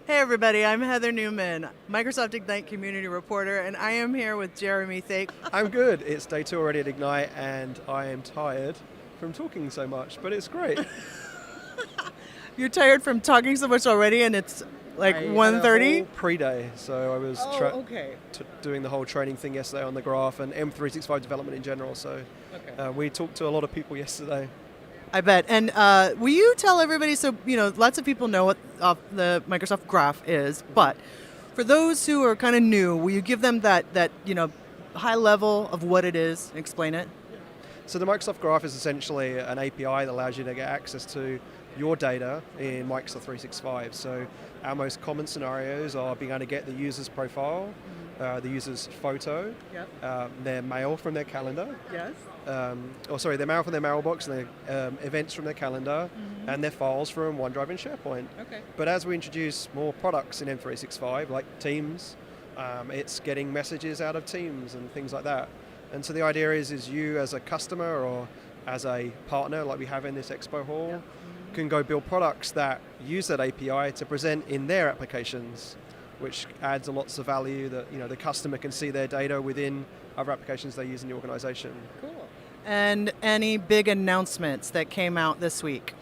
Hey everybody, I'm Heather Newman, Microsoft Ignite community reporter, and I am here with Jeremy Thake. I'm good. It's day 2 already at Ignite, and I am tired from talking so much, but it's great. You're tired from talking so much already, and it's like I had a 1:30? whole pre-day, so I was Okay. doing the whole training thing yesterday on the graph and M365 development in general. So we talked to a lot of people yesterday. I bet. And will you tell everybody, so, lots of people know what the Microsoft Graph is, but for those who are kind of new, will you give them that high level of what it is, explain it? So the Microsoft Graph is essentially an API that allows you to get access to your data in Microsoft 365. So our most common scenarios are being able to get the user's profile, the user's photo, their mail from their calendar, their mail from their mailbox, and their events from their calendar, and their files from OneDrive and SharePoint. Okay. But as we introduce more products in M365, like Teams, it's getting messages out of Teams and things like that. And so the idea is you as a customer or as a partner, like we have in this expo hall, can go build products that use that API to present in their applications, which adds lots of value that the customer can see their data within other applications they use in the organization. Cool. And any big announcements that came out this week?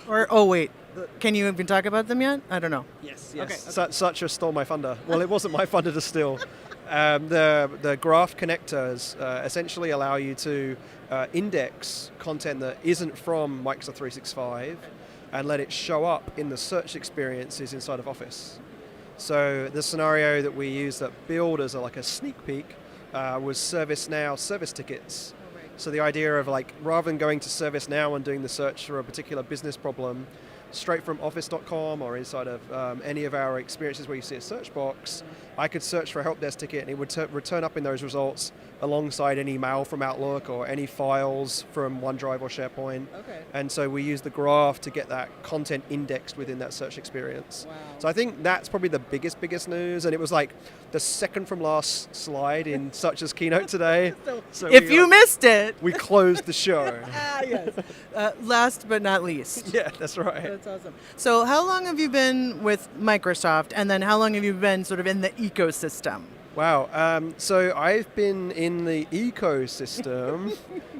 Can you even talk about them yet? I don't know. Yes. Okay. Such stole my thunder. Well, it wasn't my thunder to steal. The graph connectors essentially allow you to index content that isn't from Microsoft 365 and let it show up in the search experiences inside of Office. So the scenario that we used that build as a sneak peek was ServiceNow service tickets. So the idea of rather than going to ServiceNow and doing the search for a particular business problem, straight from office.com or inside of any of our experiences where you see a search box, I could search for a help desk ticket and it would return up in those results alongside any mail from Outlook or any files from OneDrive or SharePoint. Okay. And so we use the graph to get that content indexed within that search experience. Wow. So I think that's probably the biggest news, and it was the second from last slide in Satya's keynote today. So if you missed it, we closed the show. yes. Last but not least. Yeah, that's right. That's awesome. So how long have you been with Microsoft, and then how long have you been sort of in the ecosystem? Wow. So I've been in the ecosystem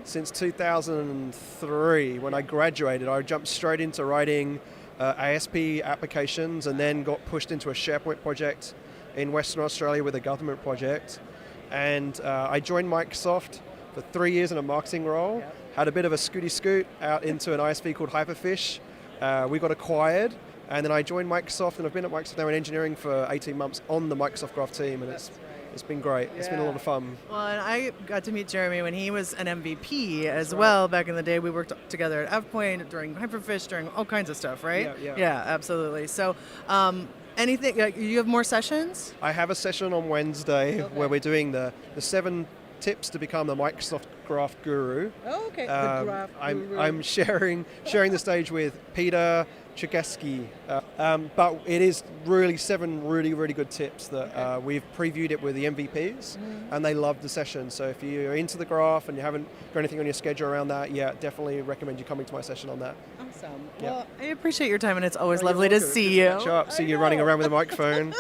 since 2003. When I graduated, I jumped straight into writing ASP applications and then got pushed into a SharePoint project in Western Australia with a government project. And I joined Microsoft for 3 years in a marketing role, had a bit of a scooty scoot out into an ISV called Hyperfish. We got acquired. And then I joined Microsoft, and I've been at Microsoft now in engineering for 18 months on the Microsoft Graph team, and it's been great. It's been a lot of fun. Well, and I got to meet Jeremy when he was an MVP as well back in the day. We worked together at Fpoint, during Hyperfish, during all kinds of stuff, right? Yeah, absolutely. So anything, you have more sessions? I have a session on Wednesday where we're doing the 7 tips to become the Microsoft Graph guru. Oh, okay. The Graph guru. I'm sharing the stage with Peter Chikeski, but it is really 7 really good tips that we've previewed it with the MVPs, and they loved the session. So if you're into the graph and you haven't got anything on your schedule around that, definitely recommend you coming to my session on that. Awesome. Yeah. Well, I appreciate your time, and it's always lovely to see you. Catch up, see you running around with a microphone.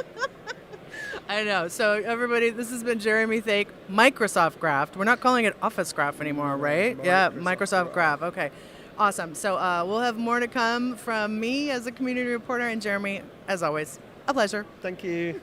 I know. So everybody, this has been Jeremy Thake, Microsoft Graph. We're not calling it Office Graph anymore, right? Microsoft Graph. Okay. Awesome. So we'll have more to come from me as a community reporter, and Jeremy, as always, a pleasure. Thank you.